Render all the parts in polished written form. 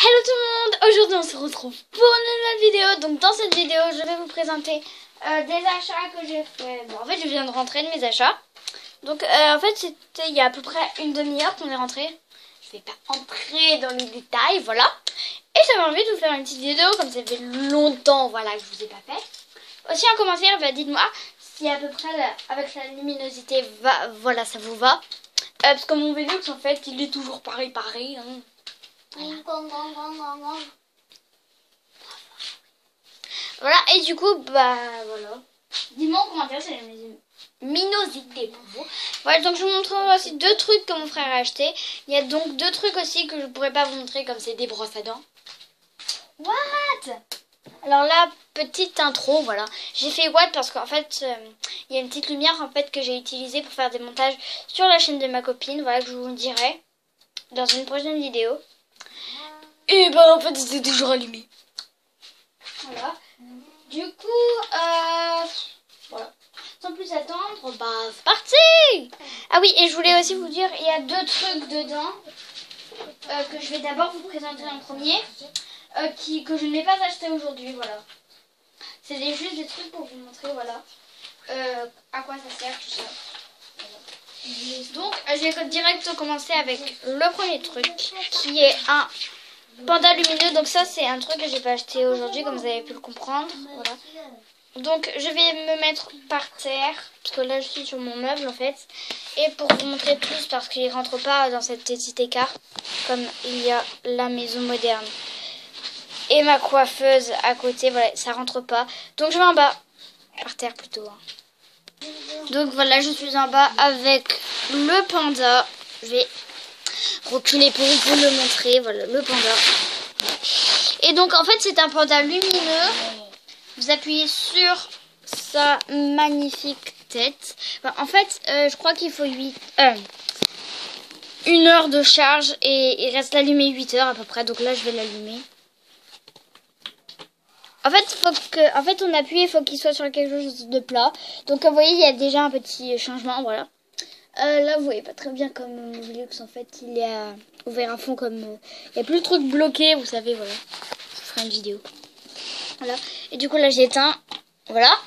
Hello tout le monde, aujourd'hui on se retrouve pour une nouvelle vidéo. Donc dans cette vidéo je vais vous présenter des achats que j'ai fait. Bon, en fait je viens de rentrer de mes achats. Donc en fait c'était il y a à peu près une demi-heure qu'on est rentré. Je vais pas entrer dans les détails, voilà. Et j'avais envie de vous faire une petite vidéo comme ça fait longtemps voilà, que je vous ai pas fait. Aussi en commentaire, dites-moi si à peu près avec la luminosité voilà, ça vous va. Parce que mon Velux en fait il est toujours pareil hein. Voilà, et du coup, bah voilà. Dis-moi en commentaire si la luminosité pour vous. Voilà, donc je vous montrerai aussi deux trucs que mon frère a acheté. Il y a donc deux trucs aussi que je pourrais pas vous montrer, comme c'est des brosses à dents. What? Alors là, petite intro, voilà. J'ai fait what parce qu'en fait, il y a une petite lumière en fait que j'ai utilisée pour faire des montages sur la chaîne de ma copine. Voilà, que je vous dirai dans une prochaine vidéo. Et bah en fait c'était toujours allumé. Voilà. Du coup, voilà. Sans plus attendre, bah c'est parti. Ah oui, et je voulais aussi vous dire, il y a deux trucs dedans que je vais d'abord vous présenter en premier, que je n'ai pas acheté aujourd'hui, voilà. C'est juste des trucs pour vous montrer, voilà, à quoi ça sert tout ça. Voilà. Donc, je vais direct commencer avec le premier truc, qui est un panda lumineux. Donc ça c'est un truc que j'ai pas acheté aujourd'hui, comme vous avez pu le comprendre. Voilà. Donc je vais me mettre par terre parce que là je suis sur mon meuble en fait. Et pour vous montrer plus, parce qu'il rentre pas dans cette petit écart, comme il y a la maison moderne et ma coiffeuse à côté, voilà, ça rentre pas. Donc je vais en bas, par terre plutôt. Donc voilà, je suis en bas avec le panda. Je vais reculer pour vous le montrer. Voilà le panda. Et donc en fait c'est un panda lumineux. Vous appuyez sur sa magnifique tête. Enfin, en fait je crois qu'il faut 1 heure de charge et il reste allumé 8 heures à peu près. Donc là je vais l'allumer. En fait, on appuie, il faut qu'il soit sur quelque chose de plat. Donc, vous voyez, il y a déjà un petit changement, voilà. Là, vous voyez pas très bien comme mon Velux, en fait, il est ouvert à fond comme... il n'y a plus le truc bloqué, vous savez, voilà. Je ferai une vidéo. Voilà. Et du coup, là, j'ai éteint. Voilà.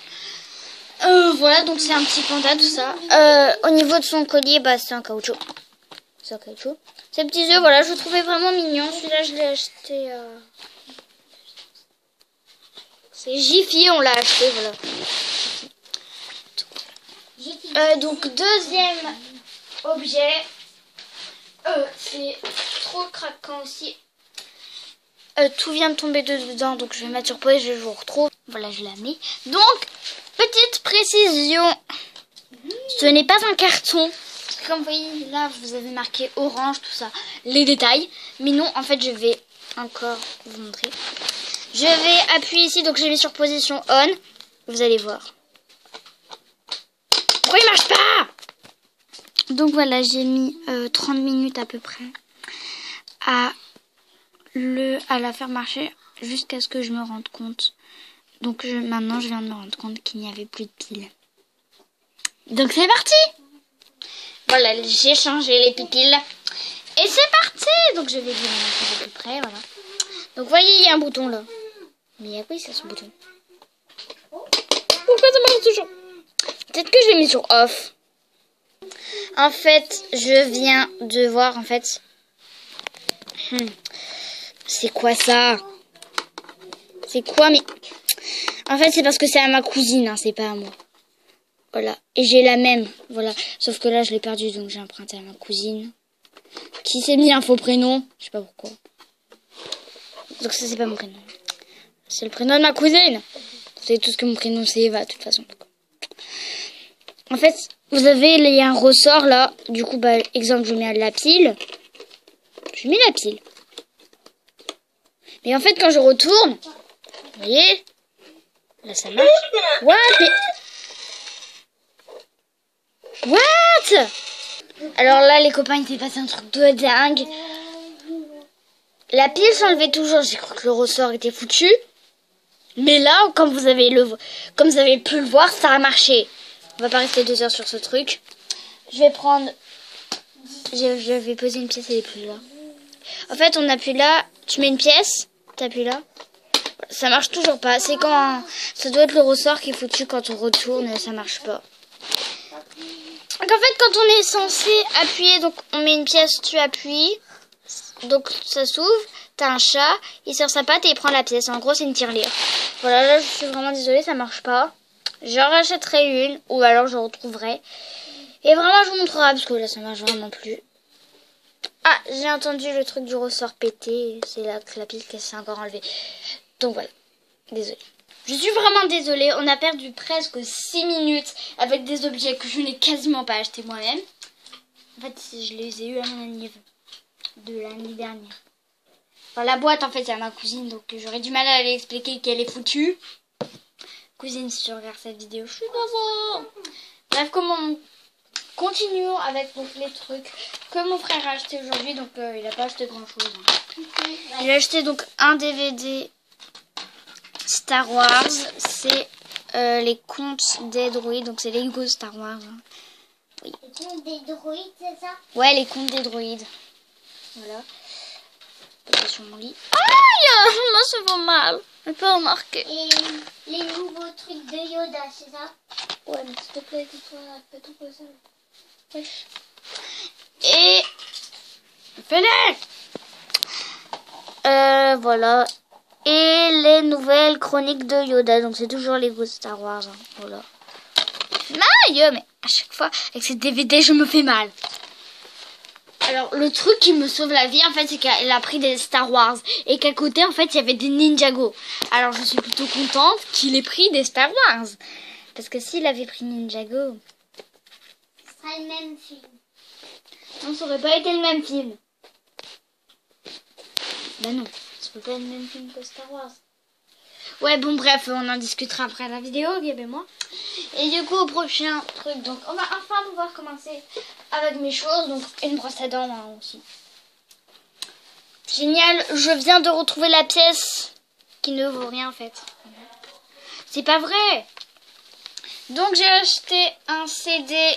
Voilà, donc c'est un petit panda, tout ça. Au niveau de son collier, bah, c'est un caoutchouc. C'est un caoutchouc. Ces petits œufs, voilà, je le trouvais vraiment mignon. Celui-là, je l'ai acheté... C'est Jiffy, on l'a acheté, voilà. Donc deuxième objet, c'est trop craquant aussi. Tout vient de tomber dedans, donc je vais mettre sur pause, je vous retrouve. Voilà, je la mets. Donc, petite précision, ce n'est pas un carton. Parce que comme vous voyez, là, vous avez marqué orange, tout ça, les détails. Mais non, en fait, je vais encore vous montrer. Je vais appuyer ici, donc j'ai mis sur position on. Vous allez voir. Pourquoi il marche pas? Donc voilà, j'ai mis 30 minutes à peu près à la faire marcher jusqu'à ce que je me rende compte. Donc maintenant, je viens de me rendre compte qu'il n'y avait plus de piles. Donc c'est parti. Voilà, j'ai changé les piles. Et c'est parti. Donc je vais vous montrer à peu près, voilà. Donc vous voyez, il y a un bouton là. Mais à quoi il sert ce bouton? Pourquoi ça marche toujours? Peut-être que je l'ai mis sur off. En fait, je viens de voir, en fait. C'est quoi ça? C'est quoi, mais... En fait, c'est parce que c'est à ma cousine, hein, c'est pas à moi. Voilà. Et j'ai la même, voilà. Sauf que là, je l'ai perdu, donc j'ai emprunté à ma cousine. Qui s'est mis un faux prénom. Je sais pas pourquoi. Donc ça, c'est pas mon prénom. C'est le prénom de ma cousine. Vous savez tout ce que mon prénom c'est Eva, de toute façon. En fait, vous avez, il y a un ressort là. Du coup, bah, exemple, je mets la pile. Je mets la pile. Mais en fait, quand je retourne, vous voyez, là ça marche. What? Mais... What? Alors là, les copains, il s'est passé un truc de dingue. La pile s'enlevait toujours. J'ai cru que le ressort était foutu. Mais là, comme vous avez pu le voir, ça a marché. On va pas rester 2 heures sur ce truc. Je vais prendre... Je vais poser une pièce, elle est plus là. En fait, on appuie là, Tu mets une pièce, t'appuies là. Ça marche toujours pas. C'est quand ça doit être le ressort qui est foutu quand on retourne et ça marche pas. Donc en fait, quand on est censé appuyer, donc on met une pièce, tu appuies, donc ça s'ouvre. T'as un chat, il sort sa patte et il prend la pièce. En gros, c'est une tirelire. Voilà, là, je suis vraiment désolée, ça marche pas. J'en rachèterai une, ou alors je retrouverai. Et vraiment, je vous montrerai, parce que là, ça marche vraiment plus. Ah, j'ai entendu le truc du ressort péter. C'est là que la pile qui s'est encore enlevée. Donc voilà, désolée. Je suis vraiment désolée, on a perdu presque 6 minutes avec des objets que je n'ai quasiment pas achetés moi-même. En fait, je les ai eu à mon anniversaire de l'année dernière. Enfin, la boîte, en fait, c'est à ma cousine, donc j'aurais du mal à lui expliquer qu'elle est foutue. Cousine, si tu regardes cette vidéo, je suis désolée. Bref, continuons avec donc, les trucs que mon frère a acheté aujourd'hui. Donc, il n'a pas acheté grand-chose. Hein. Il a acheté donc un DVD Star Wars. C'est les contes des droïdes. Donc, c'est les Lego Star Wars. Hein. Oui. Les contes des droïdes, c'est ça? Ouais, les contes des droïdes. Voilà. C'est sur mon lit. Aïe! Moi, ça va mal. Je n'ai pas remarqué. Et les nouveaux trucs de Yoda, c'est ça? Ouais, mais s'il te plaît, dis-toi, fais ton puzzle. Wesh. Et... Fais-les! Voilà. Et les nouvelles chroniques de Yoda. Donc, c'est toujours les Lego Star Wars. Hein. Voilà. Aïe! Mais à chaque fois, avec ces DVD, je me fais mal. Alors, le truc qui me sauve la vie, en fait, c'est qu'elle a pris des Star Wars. Et qu'à côté, en fait, il y avait des Ninjago. Alors, je suis plutôt contente qu'il ait pris des Star Wars. Parce que s'il avait pris Ninjago... Ce sera le même film. Non, ça aurait pas été le même film. Bah non, ça peut pas être le même film que Star Wars. Ouais, bon, bref, on en discutera après la vidéo, Gab et moi. Et du coup, au prochain truc, donc, on va enfin pouvoir commencer avec mes choses. Donc, une brosse à dents, hein, aussi. Génial, je viens de retrouver la pièce qui ne vaut rien, en fait. C'est pas vrai. Donc, j'ai acheté un CD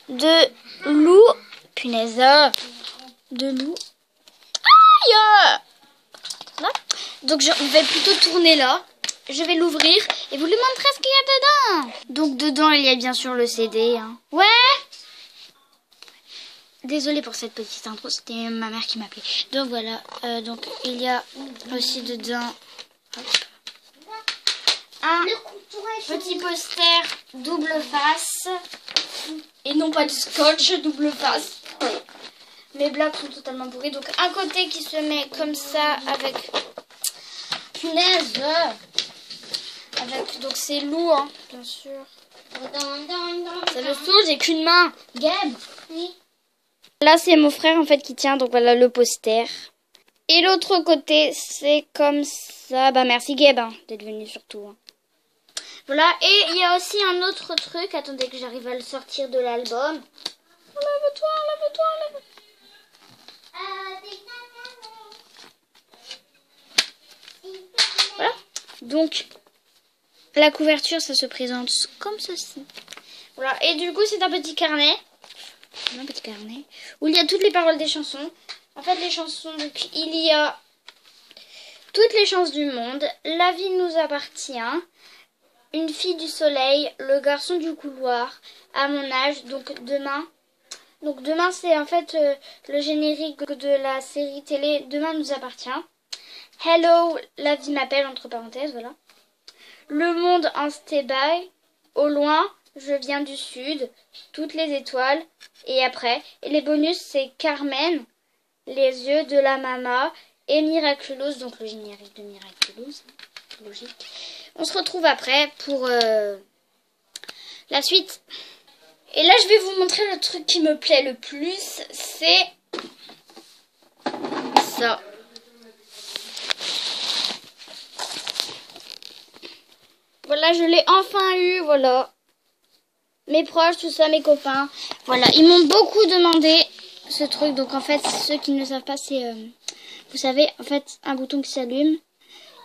de Lou. Punaise. De Lou. Aïe! Voilà. Donc, je vais plutôt tourner là. Je vais l'ouvrir et vous lui montrer ce qu'il y a dedans. Donc, dedans, il y a bien sûr le CD. Hein. Ouais! Désolée pour cette petite intro, c'était ma mère qui m'appelait. Donc, voilà. Donc, il y a aussi dedans... Hop, un petit poster double face. Et non pas du scotch double face. Mes blagues sont totalement pourries. Donc, un côté qui se met comme ça avec... Punaise! Avec, donc c'est Lou, hein, bien sûr. Ça me saoule, j'ai qu'une main. Gab. Oui. Là, c'est mon frère, en fait, qui tient. Donc, voilà le poster. Et l'autre côté, c'est comme ça. Bah, merci, Gab, hein, d'être venu surtout. Hein. Voilà. Et il y a aussi un autre truc. Attendez que j'arrive à le sortir de l'album. Lève-toi, lève-toi, lève-toi. Voilà. Donc, la couverture, ça se présente comme ceci. Voilà. Et du coup, c'est un petit carnet. Un petit carnet. Où il y a toutes les paroles des chansons. En fait, les chansons, donc, il y a toutes les chances du monde. La vie nous appartient. Une fille du soleil. Le garçon du couloir. À mon âge. Donc, demain. Donc, demain, c'est en fait le générique de la série télé Demain nous appartient. Hello, la vie m'appelle, entre parenthèses, voilà. Le monde en stand-by. Au loin, je viens du sud. Toutes les étoiles. Et après. Et les bonus, c'est Carmen. Les yeux de la mama. Et Miraculous. Donc le générique de Miraculous. Logique. On se retrouve après pour la suite. Et là, je vais vous montrer le truc qui me plaît le plus. C'est ça. Voilà, je l'ai enfin eu, voilà. Mes proches, tout ça, mes copains. Voilà, ils m'ont beaucoup demandé ce truc. Donc, en fait, ceux qui ne savent pas, c'est, vous savez, en fait, un bouton qui s'allume.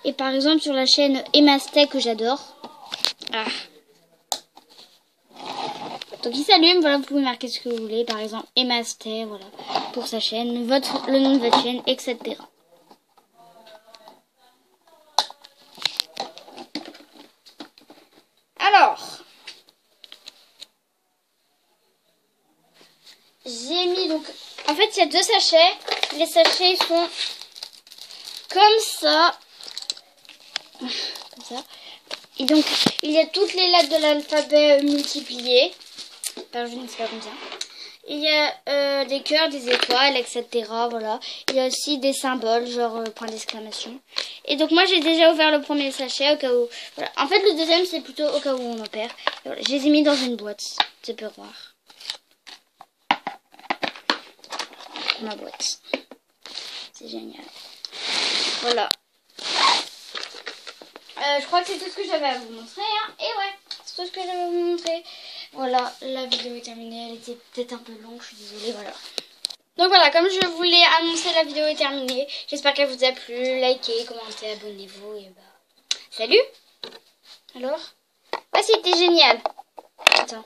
Et par exemple, sur la chaîne Emastech, que j'adore. Ah. Donc, il s'allume, voilà, vous pouvez marquer ce que vous voulez. Par exemple, Emastech, voilà, pour sa chaîne, le nom de votre chaîne, etc. il y a 2 sachets. Les sachets ils sont comme ça. Comme ça. Et donc, il y a toutes les lettres de l'alphabet multipliées. Enfin, je ne sais pas comme ça. Il y a des cœurs, des étoiles, etc. Voilà. Il y a aussi des symboles, genre point d'exclamation. Et donc moi j'ai déjà ouvert le premier sachet au cas où. Voilà. En fait le deuxième c'est plutôt au cas où on en perd. Voilà. Je les ai mis dans une boîte. Tu peux voir. Ma boîte. C'est génial. Voilà. Je crois que c'est tout ce que j'avais à vous montrer. Hein. Et ouais, c'est tout ce que j'avais à vous montrer. Voilà, la vidéo est terminée. Elle était peut-être un peu longue, je suis désolée. Voilà. Donc voilà, comme je vous l'ai annoncé, la vidéo est terminée. J'espère qu'elle vous a plu. Likez, commentez, abonnez-vous. Et bah, salut. Alors, ah, c'était génial. Attends.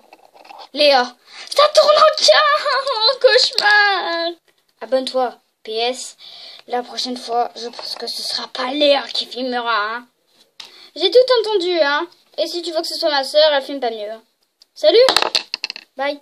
Léa. Ça tourne en cauchemar. Abonne-toi. PS. La prochaine fois, je pense que ce sera pas Léa qui filmera. Hein. J'ai tout entendu, hein. Et si tu veux que ce soit ma soeur, elle filme pas mieux. Salut. Bye.